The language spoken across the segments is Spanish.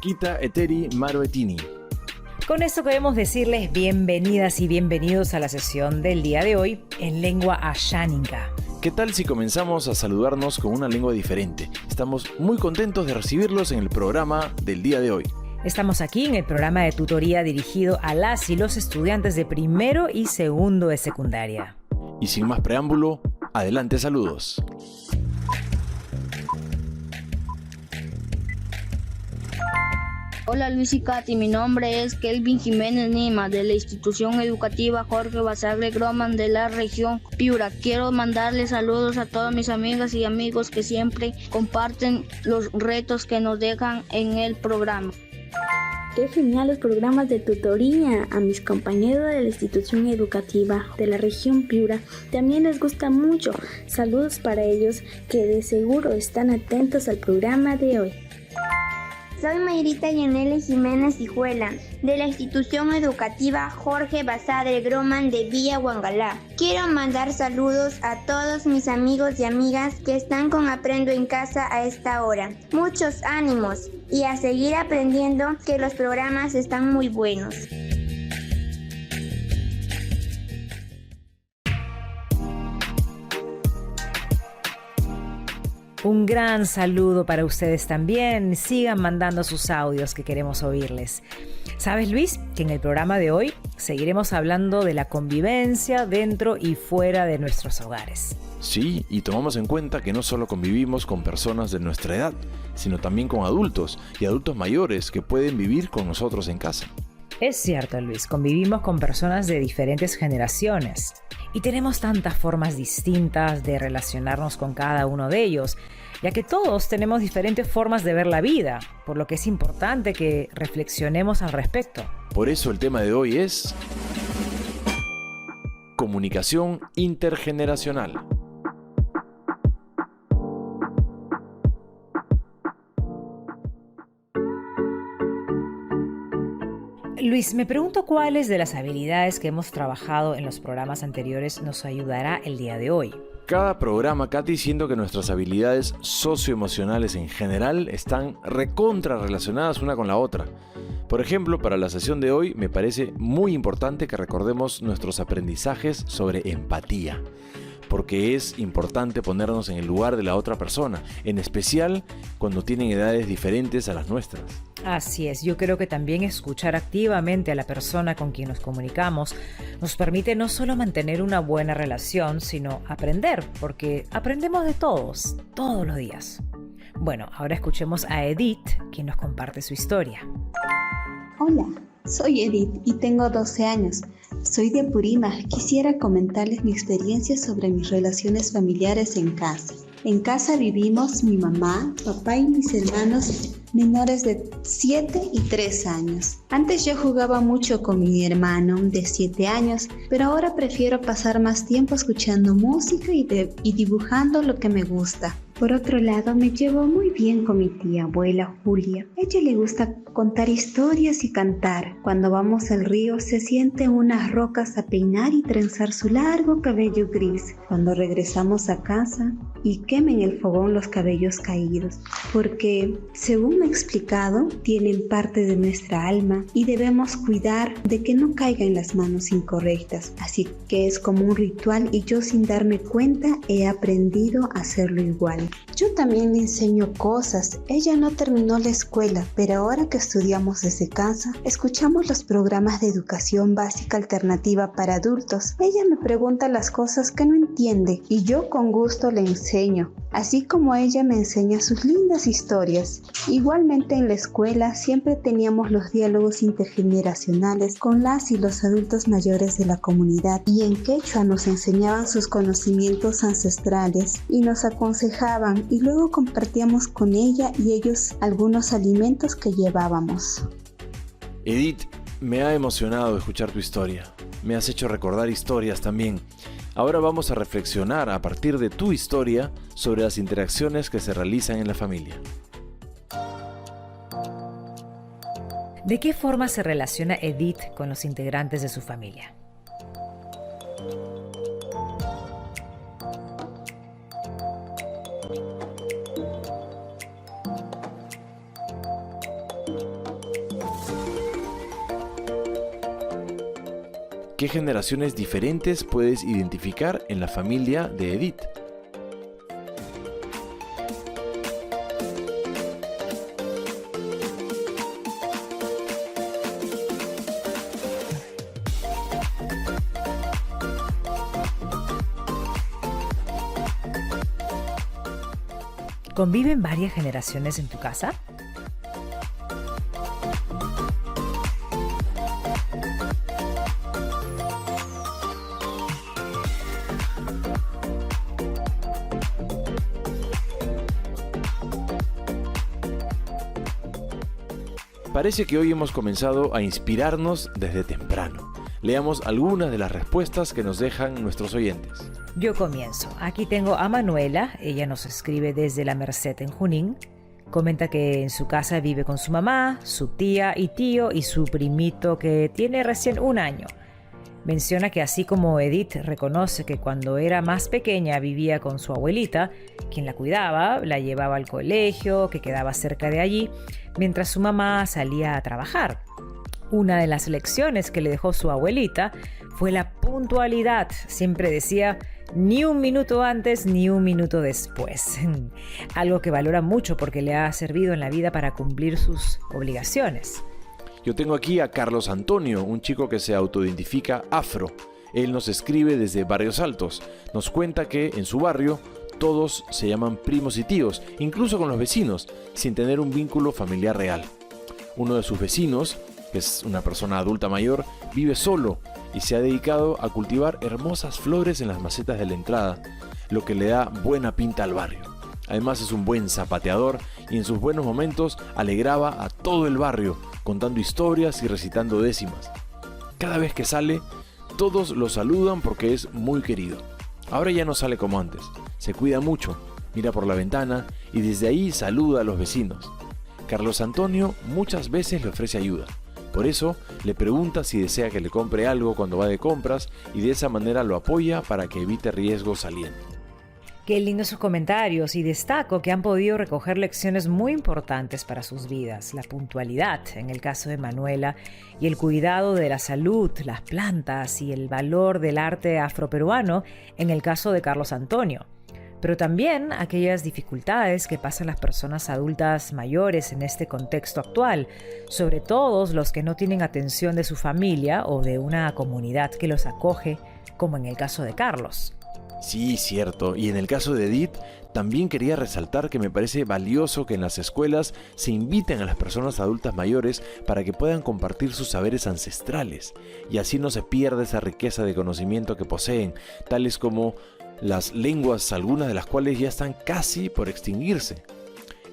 Kita Eteri Maroetini. Con esto queremos decirles bienvenidas y bienvenidos a la sesión del día de hoy en lengua ayánica. ¿Qué tal si comenzamos a saludarnos con una lengua diferente? Estamos muy contentos de recibirlos en el programa del día de hoy. Estamos aquí en el programa de tutoría dirigido a las y los estudiantes de primero y segundo de secundaria. Y sin más preámbulo, adelante, saludos. Hola Luis y Katy, mi nombre es Kelvin Jiménez Nima de la institución educativa Jorge Basagle Groman de la región Piura. Quiero mandarles saludos a todas mis amigas y amigos que siempre comparten los retos que nos dejan en el programa. ¡Qué genial los programas de tutoría! A mis compañeros de la institución educativa de la región Piura también les gusta mucho. Saludos para ellos que de seguro están atentos al programa de hoy. Soy Mayrita Yanele Jiménez Hijuela, de la institución educativa Jorge Basagle Groman de Villa Huangalá. Quiero mandar saludos a todos mis amigos y amigas que están con Aprendo en Casa a esta hora. Muchos ánimos y a seguir aprendiendo, que los programas están muy buenos. Un gran saludo para ustedes también. Sigan mandando sus audios que queremos oírles. ¿Sabes, Luis? Que en el programa de hoy seguiremos hablando de la convivencia dentro y fuera de nuestros hogares. Sí, y tomamos en cuenta que no solo convivimos con personas de nuestra edad, sino también con adultos y adultos mayores que pueden vivir con nosotros en casa. Es cierto, Luis, convivimos con personas de diferentes generaciones y tenemos tantas formas distintas de relacionarnos con cada uno de ellos, ya que todos tenemos diferentes formas de ver la vida, por lo que es importante que reflexionemos al respecto. Por eso el tema de hoy es comunicación intergeneracional. Luis, me pregunto cuáles de las habilidades que hemos trabajado en los programas anteriores nos ayudará el día de hoy. Cada programa, Katy, siento que nuestras habilidades socioemocionales en general están recontra relacionadas una con la otra. Por ejemplo, para la sesión de hoy me parece muy importante que recordemos nuestros aprendizajes sobre empatía, porque es importante ponernos en el lugar de la otra persona, en especial cuando tienen edades diferentes a las nuestras. Así es, yo creo que también escuchar activamente a la persona con quien nos comunicamos nos permite no solo mantener una buena relación, sino aprender, porque aprendemos de todos los días. Bueno, ahora escuchemos a Edith, quien nos comparte su historia. Hola, soy Edith y tengo 12 años. Soy de Apurímac. Quisiera comentarles mi experiencia sobre mis relaciones familiares en casa. En casa vivimos mi mamá, papá y mis hermanos menores de 7 y 3 años. Antes yo jugaba mucho con mi hermano de 7 años, pero ahora prefiero pasar más tiempo escuchando música y dibujando lo que me gusta. Por otro lado, me llevo muy bien con mi tía abuela Julia. A ella le gusta contar historias y cantar. Cuando vamos al río, se siente en unas rocas a peinar y trenzar su largo cabello gris. Cuando regresamos a casa, y quema en el fogón los cabellos caídos, porque, según me ha explicado, tienen parte de nuestra alma y debemos cuidar de que no caiga en las manos incorrectas. Así que es como un ritual y yo, sin darme cuenta, he aprendido a hacerlo igual. Yo también le enseño cosas. Ella no terminó la escuela, pero ahora que estudiamos desde casa, escuchamos los programas de educación básica alternativa para adultos. Ella me pregunta las cosas que no entiende y yo con gusto le enseño, así como ella me enseña sus lindas historias. Igualmente en la escuela siempre teníamos los diálogos intergeneracionales con las y los adultos mayores de la comunidad, y en quechua nos enseñaban sus conocimientos ancestrales y nos aconsejaban, y luego compartíamos con ella y ellos algunos alimentos que llevábamos. Edith, me ha emocionado escuchar tu historia. Me has hecho recordar historias también. Ahora vamos a reflexionar a partir de tu historia sobre las interacciones que se realizan en la familia. ¿De qué forma se relaciona Edith con los integrantes de su familia? ¿Qué generaciones diferentes puedes identificar en la familia de Edith? ¿Conviven varias generaciones en tu casa? Parece que hoy hemos comenzado a inspirarnos desde temprano. Leamos algunas de las respuestas que nos dejan nuestros oyentes. Yo comienzo. Aquí tengo a Manuela, ella nos escribe desde La Merced en Junín. Comenta que en su casa vive con su mamá, su tía y tío y su primito que tiene recién 1 año. Menciona que así como Edith reconoce que cuando era más pequeña vivía con su abuelita, quien la cuidaba, la llevaba al colegio, que quedaba cerca de allí, mientras su mamá salía a trabajar. Una de las lecciones que le dejó su abuelita fue la puntualidad. Siempre decía, ni 1 minuto antes ni 1 minuto después. Algo que valora mucho porque le ha servido en la vida para cumplir sus obligaciones. Yo tengo aquí a Carlos Antonio, un chico que se autoidentifica afro. Él nos escribe desde Barrios Altos. Nos cuenta que en su barrio todos se llaman primos y tíos, incluso con los vecinos, sin tener un vínculo familiar real. Uno de sus vecinos, que es una persona adulta mayor, vive solo y se ha dedicado a cultivar hermosas flores en las macetas de la entrada, lo que le da buena pinta al barrio. Además es un buen zapateador y en sus buenos momentos alegraba a todo el barrio, contando historias y recitando décimas. Cada vez que sale, todos lo saludan porque es muy querido. Ahora ya no sale como antes, se cuida mucho, mira por la ventana y desde ahí saluda a los vecinos. Carlos Antonio muchas veces le ofrece ayuda. Por eso le pregunta si desea que le compre algo cuando va de compras y de esa manera lo apoya para que evite riesgos saliendo. Qué lindos sus comentarios y destaco que han podido recoger lecciones muy importantes para sus vidas. La puntualidad, en el caso de Manuela, y el cuidado de la salud, las plantas y el valor del arte afroperuano, en el caso de Carlos Antonio. Pero también aquellas dificultades que pasan las personas adultas mayores en este contexto actual, sobre todo los que no tienen atención de su familia o de una comunidad que los acoge, como en el caso de Carlos. Sí, cierto. Y en el caso de Edith, también quería resaltar que me parece valioso que en las escuelas se inviten a las personas adultas mayores para que puedan compartir sus saberes ancestrales y así no se pierda esa riqueza de conocimiento que poseen, tales como las lenguas, algunas de las cuales ya están casi por extinguirse.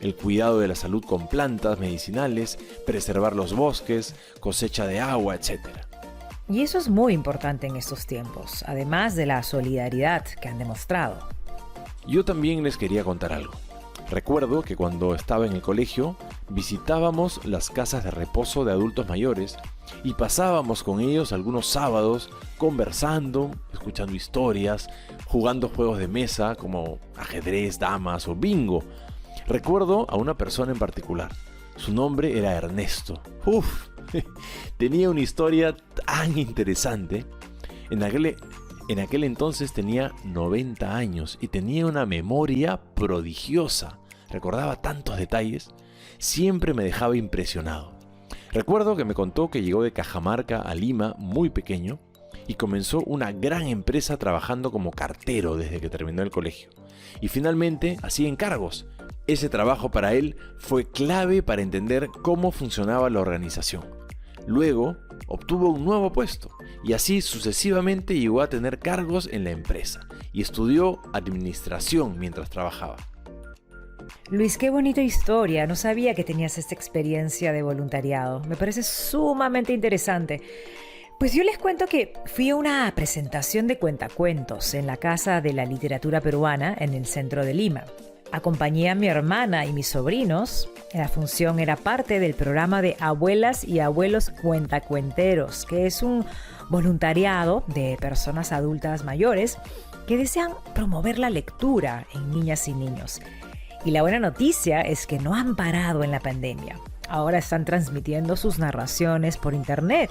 El cuidado de la salud con plantas medicinales, preservar los bosques, cosecha de agua, etc. Y eso es muy importante en estos tiempos, además de la solidaridad que han demostrado. Yo también les quería contar algo. Recuerdo que cuando estaba en el colegio, visitábamos las casas de reposo de adultos mayores y pasábamos con ellos algunos sábados conversando, escuchando historias, jugando juegos de mesa como ajedrez, damas o bingo. Recuerdo a una persona en particular. Su nombre era Ernesto. Tenía una historia tan interesante. En aquel entonces tenía 90 años y tenía una memoria prodigiosa. Recordaba tantos detalles. Siempre me dejaba impresionado. Recuerdo que me contó que llegó de Cajamarca a Lima muy pequeño y comenzó una gran empresa trabajando como cartero desde que terminó el colegio. Y finalmente hacía encargos. Ese trabajo para él fue clave para entender cómo funcionaba la organización. Luego obtuvo un nuevo puesto y así sucesivamente llegó a tener cargos en la empresa y estudió administración mientras trabajaba. Luis, qué bonita historia. No sabía que tenías esta experiencia de voluntariado. Me parece sumamente interesante. Pues yo les cuento que fui a una presentación de cuentacuentos en la Casa de la Literatura Peruana en el centro de Lima. Acompañé a mi hermana y mis sobrinos. La función era parte del programa de Abuelas y Abuelos Cuentacuenteros, que es un voluntariado de personas adultas mayores que desean promover la lectura en niñas y niños. Y la buena noticia es que no han parado en la pandemia. Ahora están transmitiendo sus narraciones por internet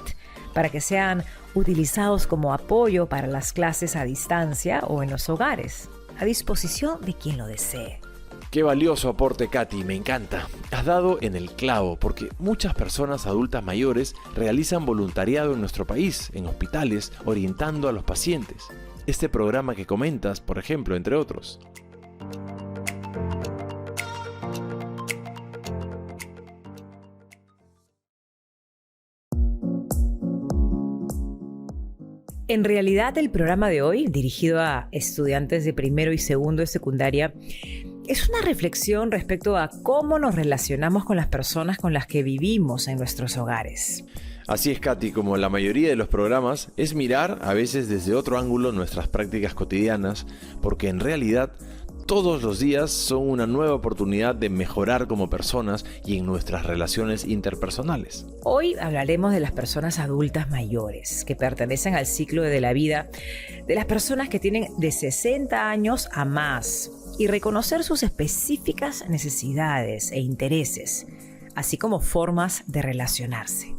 para que sean utilizados como apoyo para las clases a distancia o en los hogares, a disposición de quien lo desee. Qué valioso aporte, Katy, me encanta. Has dado en el clavo porque muchas personas adultas mayores realizan voluntariado en nuestro país, en hospitales, orientando a los pacientes. Este programa que comentas, por ejemplo, entre otros. En realidad, el programa de hoy, dirigido a estudiantes de primero y segundo de secundaria, es una reflexión respecto a cómo nos relacionamos con las personas con las que vivimos en nuestros hogares. Así es, Katy, como la mayoría de los programas, es mirar a veces desde otro ángulo nuestras prácticas cotidianas, porque en realidad todos los días son una nueva oportunidad de mejorar como personas y en nuestras relaciones interpersonales. Hoy hablaremos de las personas adultas mayores que pertenecen al ciclo de la vida, de las personas que tienen de 60 años a más y reconocer sus específicas necesidades e intereses, así como formas de relacionarse.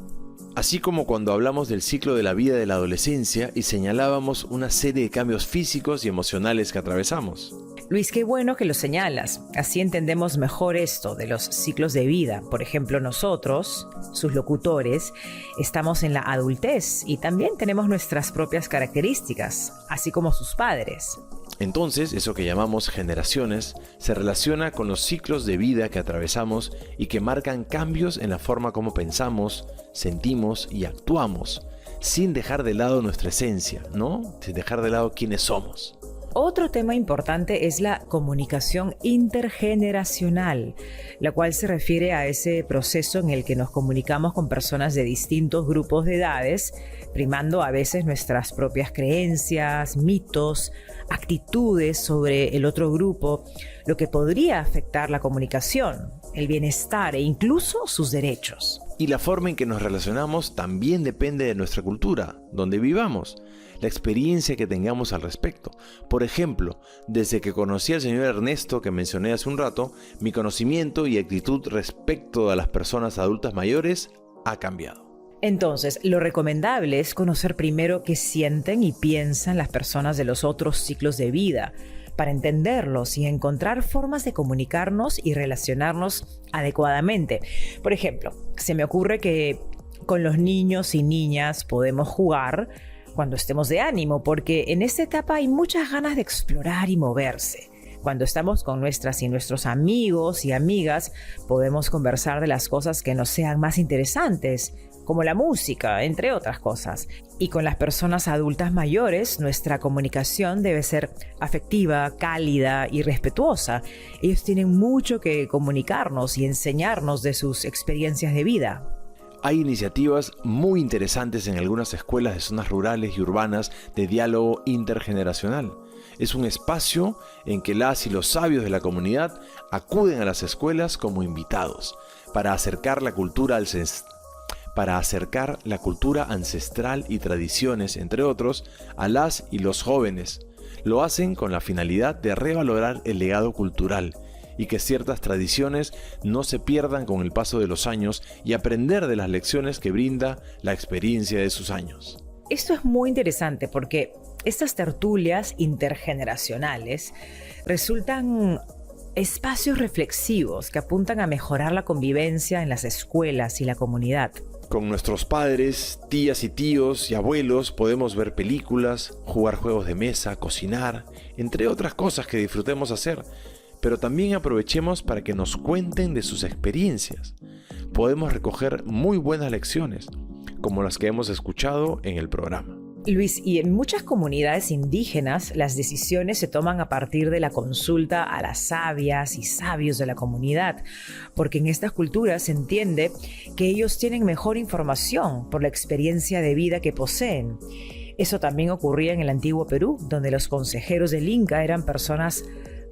Así como cuando hablamos del ciclo de la vida de la adolescencia y señalábamos una serie de cambios físicos y emocionales que atravesamos. Luis, qué bueno que lo señalas. Así entendemos mejor esto de los ciclos de vida. Por ejemplo, nosotros, sus locutores, estamos en la adultez y también tenemos nuestras propias características, así como sus padres. Entonces, eso que llamamos generaciones se relaciona con los ciclos de vida que atravesamos y que marcan cambios en la forma como pensamos, sentimos y actuamos, sin dejar de lado nuestra esencia, ¿no? Sin dejar de lado quiénes somos. Otro tema importante es la comunicación intergeneracional, la cual se refiere a ese proceso en el que nos comunicamos con personas de distintos grupos de edades, primando a veces nuestras propias creencias, mitos, actitudes sobre el otro grupo, lo que podría afectar la comunicación, el bienestar e incluso sus derechos. Y la forma en que nos relacionamos también depende de nuestra cultura, donde vivamos, la experiencia que tengamos al respecto. Por ejemplo, desde que conocí al señor Ernesto que mencioné hace un rato, mi conocimiento y actitud respecto a las personas adultas mayores ha cambiado. Entonces, lo recomendable es conocer primero qué sienten y piensan las personas de los otros ciclos de vida, para entenderlos y encontrar formas de comunicarnos y relacionarnos adecuadamente. Por ejemplo, se me ocurre que con los niños y niñas podemos jugar cuando estemos de ánimo, porque en esta etapa hay muchas ganas de explorar y moverse. Cuando estamos con nuestras y nuestros amigos y amigas, podemos conversar de las cosas que nos sean más interesantes, como la música, entre otras cosas. Y con las personas adultas mayores, nuestra comunicación debe ser afectiva, cálida y respetuosa. Ellos tienen mucho que comunicarnos y enseñarnos de sus experiencias de vida. Hay iniciativas muy interesantes en algunas escuelas de zonas rurales y urbanas de diálogo intergeneracional. Es un espacio en que las y los sabios de la comunidad acuden a las escuelas como invitados para acercar la cultura ancestral y tradiciones, entre otros, a las y los jóvenes. Lo hacen con la finalidad de revalorar el legado cultural y que ciertas tradiciones no se pierdan con el paso de los años y aprender de las lecciones que brinda la experiencia de sus años. Esto es muy interesante porque estas tertulias intergeneracionales resultan espacios reflexivos que apuntan a mejorar la convivencia en las escuelas y la comunidad. Con nuestros padres, tías y tíos y abuelos podemos ver películas, jugar juegos de mesa, cocinar, entre otras cosas que disfrutemos hacer, pero también aprovechemos para que nos cuenten de sus experiencias. Podemos recoger muy buenas lecciones, como las que hemos escuchado en el programa. Luis, y en muchas comunidades indígenas las decisiones se toman a partir de la consulta a las sabias y sabios de la comunidad, porque en estas culturas se entiende que ellos tienen mejor información por la experiencia de vida que poseen. Eso también ocurría en el antiguo Perú, donde los consejeros del Inca eran personas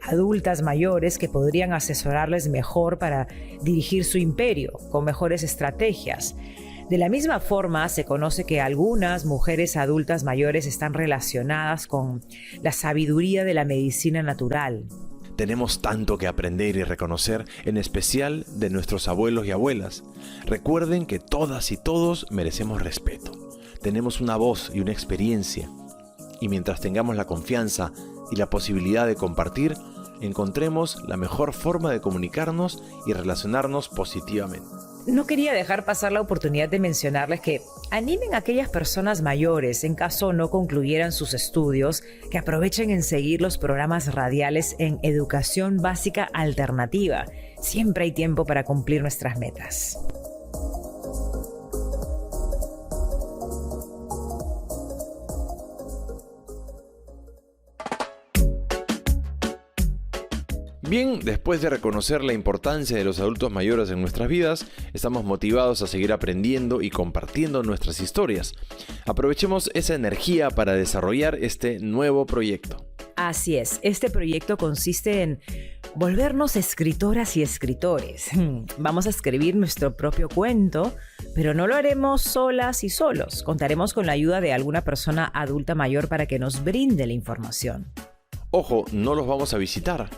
adultas mayores que podrían asesorarles mejor para dirigir su imperio, con mejores estrategias. De la misma forma, se conoce que algunas mujeres adultas mayores están relacionadas con la sabiduría de la medicina natural. Tenemos tanto que aprender y reconocer, en especial de nuestros abuelos y abuelas. Recuerden que todas y todos merecemos respeto. Tenemos una voz y una experiencia. Y mientras tengamos la confianza y la posibilidad de compartir, encontremos la mejor forma de comunicarnos y relacionarnos positivamente. No quería dejar pasar la oportunidad de mencionarles que animen a aquellas personas mayores, en caso no concluyeran sus estudios, que aprovechen en seguir los programas radiales en Educación Básica Alternativa. Siempre hay tiempo para cumplir nuestras metas. Bien, después de reconocer la importancia de los adultos mayores en nuestras vidas, estamos motivados a seguir aprendiendo y compartiendo nuestras historias. Aprovechemos esa energía para desarrollar este nuevo proyecto. Así es, este proyecto consiste en volvernos escritoras y escritores. Vamos a escribir nuestro propio cuento, pero no lo haremos solas y solos. Contaremos con la ayuda de alguna persona adulta mayor para que nos brinde la información. Ojo, no los vamos a visitar.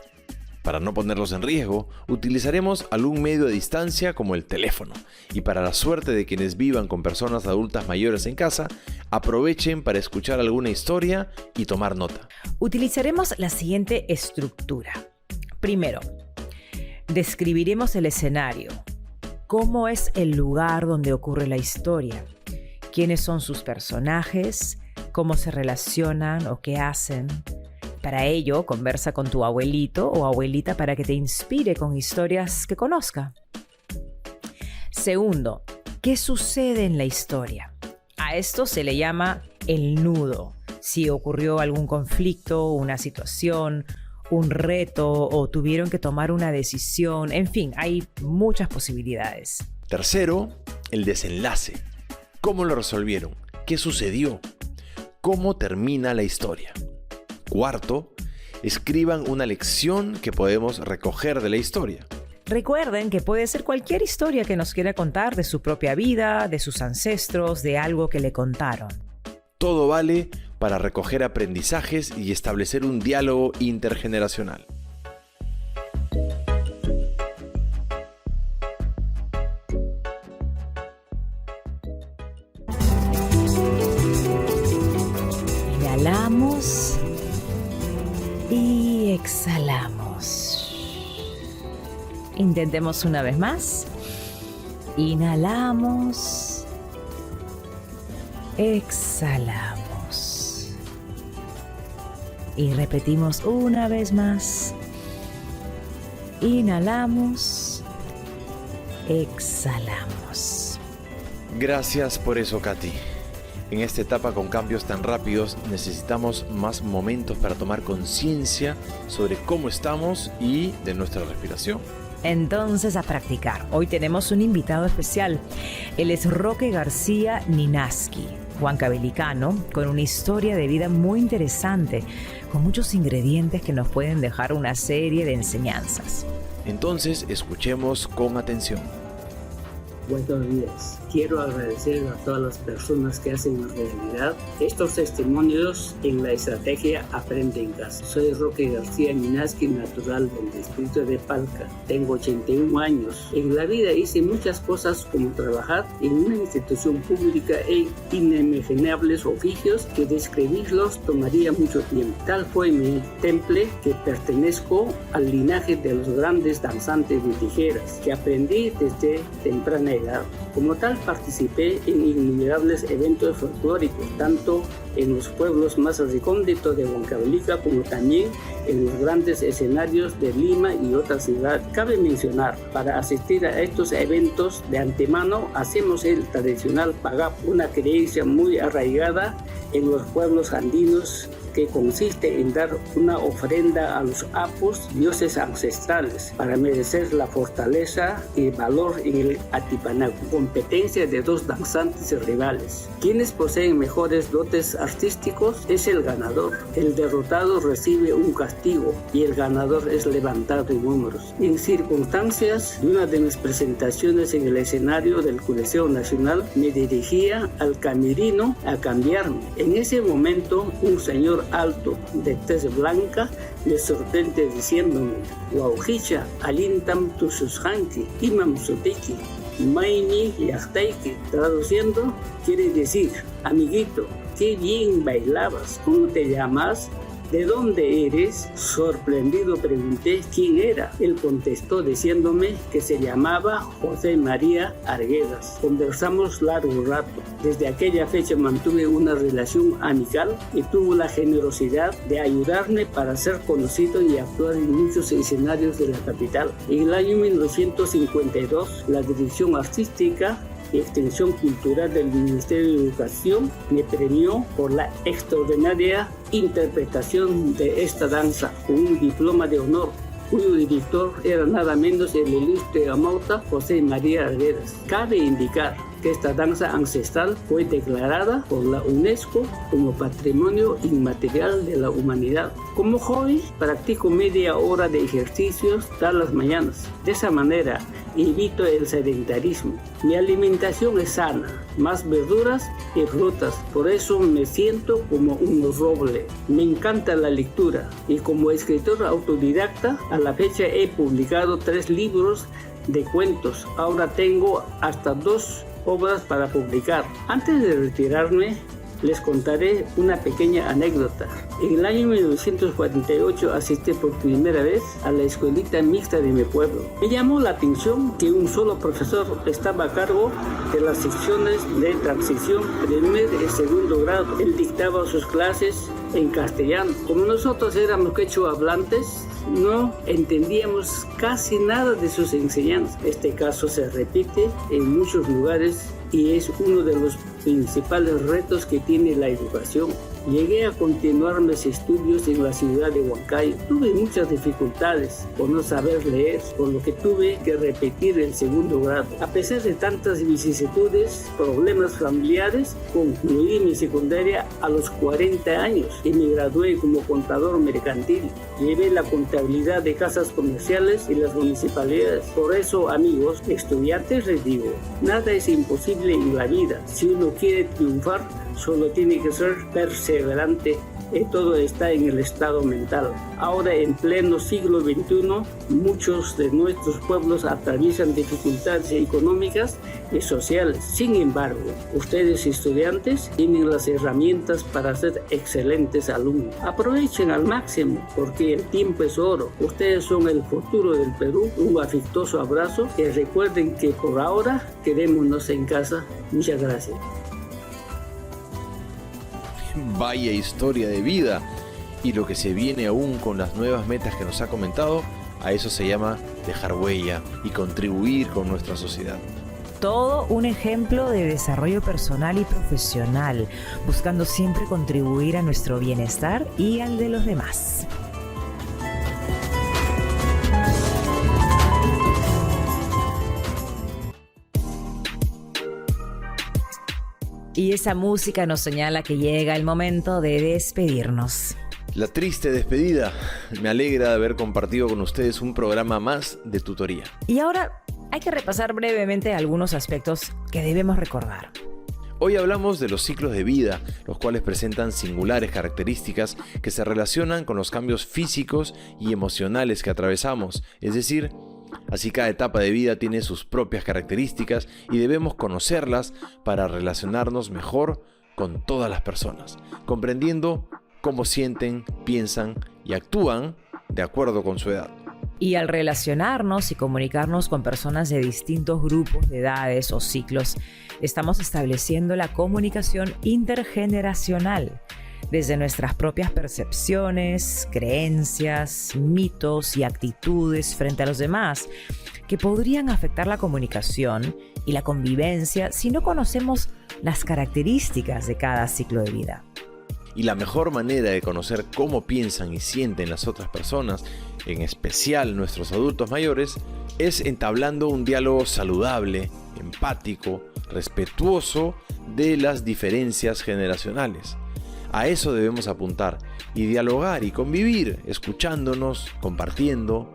Para no ponerlos en riesgo, utilizaremos algún medio de distancia como el teléfono. Y para la suerte de quienes vivan con personas adultas mayores en casa, aprovechen para escuchar alguna historia y tomar nota. Utilizaremos la siguiente estructura. Primero, describiremos el escenario. ¿Cómo es el lugar donde ocurre la historia? ¿Quiénes son sus personajes? ¿Cómo se relacionan o qué hacen? Para ello, conversa con tu abuelito o abuelita para que te inspire con historias que conozca. Segundo, ¿qué sucede en la historia? A esto se le llama el nudo. Si ocurrió algún conflicto, una situación, un reto o tuvieron que tomar una decisión, en fin, hay muchas posibilidades. Tercero, el desenlace. ¿Cómo lo resolvieron? ¿Qué sucedió? ¿Cómo termina la historia? Cuarto, escriban una lección que podemos recoger de la historia. Recuerden que puede ser cualquier historia que nos quiera contar de su propia vida, de sus ancestros, de algo que le contaron. Todo vale para recoger aprendizajes y establecer un diálogo intergeneracional. Inhalamos y exhalamos. Intentemos una vez más. Inhalamos. Exhalamos. Y repetimos una vez más. Inhalamos. Exhalamos. Gracias por eso, Katy. En esta etapa con cambios tan rápidos necesitamos más momentos para tomar conciencia sobre cómo estamos y de nuestra respiración. Entonces a practicar. Hoy tenemos un invitado especial. Él es Roque García Ninaski, huancabelicano, con una historia de vida muy interesante, con muchos ingredientes que nos pueden dejar una serie de enseñanzas. Entonces escuchemos con atención. Buenos días. Quiero agradecer a todas las personas que hacen realidad estos testimonios en la estrategia Aprende en Casa. Soy Roque García Ninaski, natural del distrito de Palca. Tengo 81 años. En la vida hice muchas cosas como trabajar en una institución pública e inimaginables oficios que describirlos tomaría mucho tiempo. Tal fue mi temple que pertenezco al linaje de los grandes danzantes de tijeras que aprendí desde temprana edad. Como tal, participé en innumerables eventos folclóricos, tanto en los pueblos más recónditos de Huancavelica como también en los grandes escenarios de Lima y otras ciudades. Cabe mencionar, para asistir a estos eventos de antemano hacemos el tradicional pagap, una creencia muy arraigada en los pueblos andinos que consiste en dar una ofrenda a los apus, dioses ancestrales, para merecer la fortaleza y valor en el Atipanaco. Competencia de dos danzantes rivales. Quienes poseen mejores dotes artísticos es el ganador. El derrotado recibe un castigo y el ganador es levantado en hombros. En circunstancias de una de mis presentaciones en el escenario del Coliseo Nacional, me dirigía al camerino a cambiarme. En ese momento, un señor señor alto de tez blanca me sorprende diciéndome: Waujicha, alintam tusushanki, imam sutiki, maini yachtaiki. Traduciendo, quiere decir: amiguito, qué bien bailabas, ¿cómo te llamas? ¿De dónde eres? Sorprendido pregunté quién era. Él contestó diciéndome que se llamaba José María Arguedas. Conversamos largo rato. Desde aquella fecha mantuve una relación amical y tuvo la generosidad de ayudarme para ser conocido y actuar en muchos escenarios de la capital. En el año 1952, la dirección artística y Extensión Cultural del Ministerio de Educación me premió por la extraordinaria interpretación de esta danza con un diploma de honor, cuyo director era nada menos el ilustre amauta José María Arguedas. Cabe indicar que esta danza ancestral fue declarada por la UNESCO como Patrimonio Inmaterial de la Humanidad. Como hobby, practico media hora de ejercicios todas las mañanas. De esa manera, evito el sedentarismo. Mi alimentación es sana, más verduras y frutas. Por eso me siento como un roble. Me encanta la lectura y como escritor autodidacta, a la fecha he publicado 3 libros de cuentos. Ahora tengo hasta 2 obras para publicar. Antes de retirarme, les contaré una pequeña anécdota. En el año 1948 asistí por primera vez a la escuelita mixta de mi pueblo. Me llamó la atención que un solo profesor estaba a cargo de las secciones de transición, primer y segundo grado. Él dictaba sus clases en castellano. Como nosotros éramos quechua hablantes, no entendíamos casi nada de sus enseñanzas. Este caso se repite en muchos lugares y es uno de los principales retos que tiene la educación. Llegué a continuar mis estudios en la ciudad de Huancayo. Tuve muchas dificultades por no saber leer, por lo que tuve que repetir el segundo grado. A pesar de tantas vicisitudes, problemas familiares, concluí mi secundaria a los 40 años y me gradué como contador mercantil. Llevé la contabilidad de casas comerciales y las municipalidades. Por eso, amigos estudiantes, les digo, nada es imposible en la vida. Si uno quiere triunfar, solo tiene que ser perseverante. Todo está en el estado mental. Ahora, en pleno siglo XXI, muchos de nuestros pueblos atraviesan dificultades económicas y sociales. Sin embargo, ustedes estudiantes tienen las herramientas para ser excelentes alumnos. Aprovechen al máximo, porque el tiempo es oro. Ustedes son el futuro del Perú. Un afectuoso abrazo y recuerden que por ahora quedémonos en casa. Muchas gracias. Vaya historia de vida, y lo que se viene aún con las nuevas metas que nos ha comentado, a eso se llama dejar huella y contribuir con nuestra sociedad. Todo un ejemplo de desarrollo personal y profesional, buscando siempre contribuir a nuestro bienestar y al de los demás. Y esa música nos señala que llega el momento de despedirnos. La triste despedida. Me alegra de haber compartido con ustedes un programa más de tutoría. Y ahora hay que repasar brevemente algunos aspectos que debemos recordar. Hoy hablamos de los ciclos de vida, los cuales presentan singulares características que se relacionan con los cambios físicos y emocionales que atravesamos, es decir, así cada etapa de vida tiene sus propias características y debemos conocerlas para relacionarnos mejor con todas las personas, comprendiendo cómo sienten, piensan y actúan de acuerdo con su edad. Y al relacionarnos y comunicarnos con personas de distintos grupos de edades o ciclos, estamos estableciendo la comunicación intergeneracional desde nuestras propias percepciones, creencias, mitos y actitudes frente a los demás, que podrían afectar la comunicación y la convivencia si no conocemos las características de cada ciclo de vida. Y la mejor manera de conocer cómo piensan y sienten las otras personas, en especial nuestros adultos mayores, es entablando un diálogo saludable, empático, respetuoso de las diferencias generacionales. A eso debemos apuntar y dialogar y convivir, escuchándonos, compartiendo,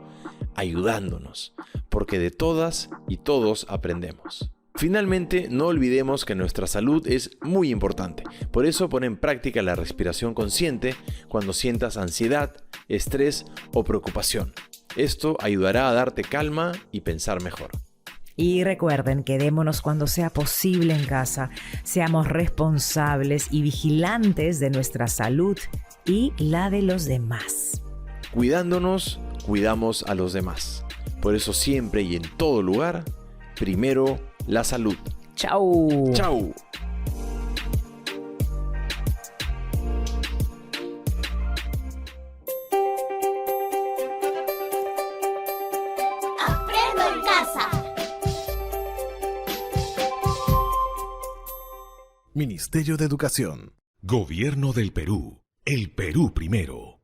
ayudándonos, porque de todas y todos aprendemos. Finalmente, no olvidemos que nuestra salud es muy importante. Por eso pon en práctica la respiración consciente cuando sientas ansiedad, estrés o preocupación. Esto ayudará a darte calma y pensar mejor. Y recuerden, quedémonos cuando sea posible en casa. Seamos responsables y vigilantes de nuestra salud y la de los demás. Cuidándonos, cuidamos a los demás. Por eso siempre y en todo lugar, primero la salud. ¡Chau! ¡Chau! Aprendo en casa. Ministerio de Educación. Gobierno del Perú. El Perú primero.